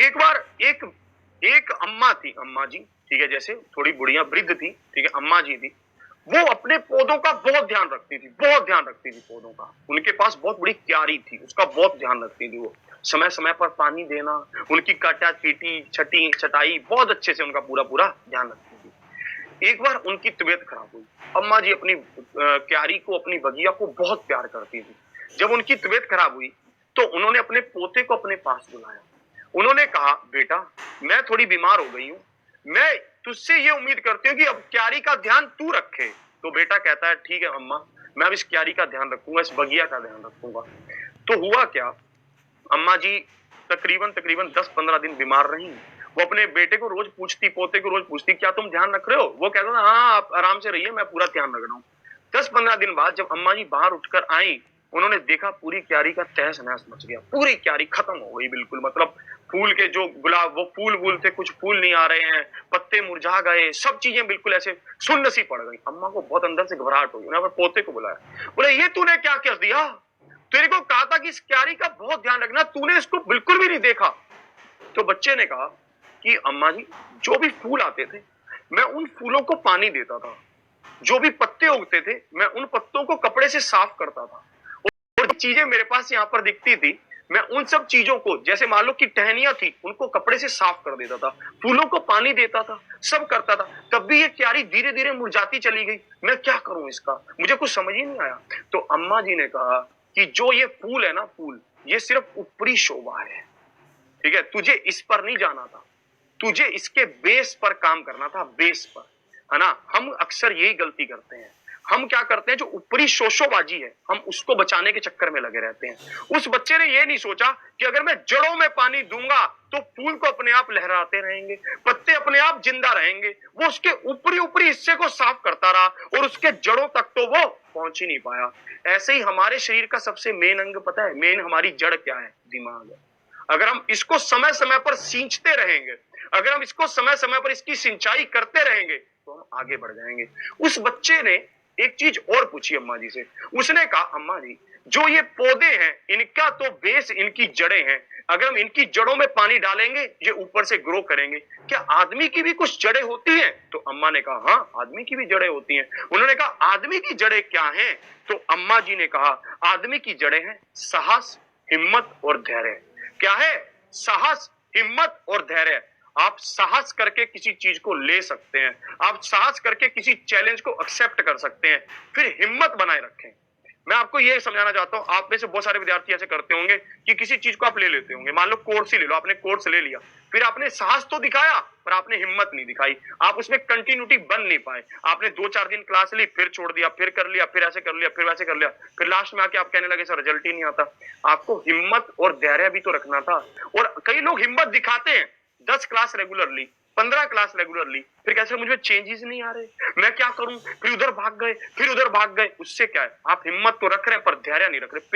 एक बार एक एक अम्मा थी, अम्मा जी, ठीक है, जैसे थोड़ी बुढ़िया वृद्ध थी, ठीक है, अम्मा जी थी। वो अपने पौधों का बहुत ध्यान रखती थी, बहुत ध्यान रखती थी पौधों का। उनके पास बहुत बड़ी क्यारी थी, उसका बहुत ध्यान रखती थी वो। समय-समय पर पानी देना, उनकी काटा-पीटी, छटाई बहुत अच्छे से उनका पूरा-पूरा ध्यान रखती थी। एक बार उनकी तबीयत खराब हुई। अम्मा जी अपनी क्यारी को, अपनी बगिया को बहुत प्यार करती थी। जब उनकी तबीयत खराब हुई, तो उन्होंने अपने पोते को अपने पास बुलाया। उन्होंने कहा, "बेटा, मैं थोड़ी बीमार हो गई हूँ। मैं तुझसे ये उम्मीद करती हूँ कि अब क्यारी का ध्यान तू रखे।" तो बेटा कहता है, "ठीक है अम्मा, मैं अब इस क्यारी का ध्यान रखूंगा, इस बगिया का ध्यान रखूंगा।" तो हुआ क्या, अम्मा जी तकरीबन 10-15 दिन बीमार रहीं। वो अपने बेटे को रोज पूछती, पोते को रोज पूछती, "क्या तुम ध्यान रख रहे हो?" वो कहता था, "हाँ, आप आराम से रहिए, मैं पूरा ध्यान रख रहा हूँ।" 10-15 दिन बाद जब अम्मा जी बाहर उठकर आईं, उन्होंने देखा पूरी क्यारी का तहस-नहस मच गया। पूरी क्यारी खत्म हो गई बिल्कुल, मतलब फूल के जो गुलाब, वो फूल-वूल थे, कुछ फूल नहीं आ रहे हैं, पत्ते मुरझा गए, सब चीजें बिल्कुल ऐसे सुन्न-सी पड़ गई। अम्मा को बहुत अंदर से घबराहट हुई। उन्होंने अपने पोते को बुलाया। बोले, "ये तूने क्या कर दिया? तेरे को कहा था कि इस क्यारी का बहुत ध्यान रखना, तूने इसको बिल्कुल भी नहीं देखा।" तो बच्चे ने कहा कि अम्मा जी, जो भी फूल आते थे, मैं उन फूलों को पानी देता था। जो भी पत्ते उगते थे, मैं उन पत्तों को कपड़े से साफ करता था। और जो चीजें मेरे पास यहाँ पर दिखती थी, मैं उन सब चीजों को, जैसे मान लो कि टहनियाँ थी, उनको कपड़े से साफ कर देता था। फूलों को पानी देता था, सब करता था। तब भी ये क्यारी धीरे-धीरे मुरझाती चली गई। मैं क्या करूँ इसका? मुझे कुछ समझ ही नहीं आया। तो अम्मा जी ने कहा कि जो ये फूल है ना, फूल, ये सिर्फ ऊपरी शोभा है। ठीक है? तुझे इस पर नहीं जाना था। तुझे इसके बेस पर काम करना था, बेस पर। है ना? हम अक्सर यही गलती करते हैं। हम क्या करते हैं, जो ऊपरी शोशोबाजी है, हम उसको बचाने के चक्कर में लगे रहते हैं। उस बच्चे ने ये नहीं सोचा कि अगर मैं जड़ों में पानी दूंगा, तो फूल को अपने आप लहराते रहेंगे, पत्ते अपने आप जिंदा रहेंगे। वो उसके ऊपरी-ऊपरी हिस्से को साफ करता रहा और उसके जड़ों तक तो वो पहुंच ही नहीं पाया। ऐसे ही हमारे शरीर का सबसे मेन अंग पता है, मेन हमारी जड़ क्या है? दिमाग है। अगर हम इसको समय-समय पर सींचते रहेंगे, अगर हम इसको समय-समय पर इसकी सिंचाई करते रहेंगे, तो हम आगे बढ़ जाएंगे। उस बच्चे ने एक चीज और पूछी अम्मा जी से। उसने कहा, "अम्मा जी, जो ये पौधे हैं, इनका तो बेस, इनकी जड़ें हैं। अगर हम इनकी जड़ों में पानी डालेंगे, ये ऊपर से ग्रो करेंगे। क्या आदमी की भी कुछ जड़ें होती हैं?" तो अम्मा ने कहा, "हाँ, आदमी की भी जड़ें होती हैं।" उन्होंने कहा, "आदमी की जड़ें क्या हैं?" तो अम्मा जी ने कहा, "आदमी की जड़ें हैं साहस, हिम्मत और धैर्य।" क्या है? साहस, हिम्मत और धैर्य। आप साहस करके किसी चीज को ले सकते हैं, आप साहस करके किसी चैलेंज को एक्सेप्ट कर सकते हैं, फिर हिम्मत बनाए रखें। मैं आपको ये समझाना चाहता हूं, आप में से बहुत सारे विद्यार्थी ऐसे करते होंगे कि किसी चीज को आप ले लेते होंगे। मान लो कोर्स ही ले लो, आपने कोर्स ले लिया, फिर आपने साहस तो दिखाया, पर आपने हिम्मत नहीं दिखाई। आप उसमें कंटिन्यूटी बन नहीं पाए। आपने 2-4 दिन क्लास ली, फिर छोड़ दिया, फिर कर लिया, फिर ऐसे कर लिया, फिर वैसे कर लिया, फिर लास्ट में आके आप कहने लगे, "सर, रिजल्ट ही नहीं आता।" आपको हिम्मत और धैर्य भी तो रखना था। और कई लोग हिम्मत दिखाते हैं, 10 क्लास रेगुलरली, 15 क्लास रेगुलरली, फिर कैसे मुझे चेंजेस नहीं आ रहे, मैं क्या करूं, फिर उधर भाग गए, फिर उधर भाग गए। उससे क्या है, आप हिम्मत तो रख रहे हैं पर धैर्य नहीं रख रहे।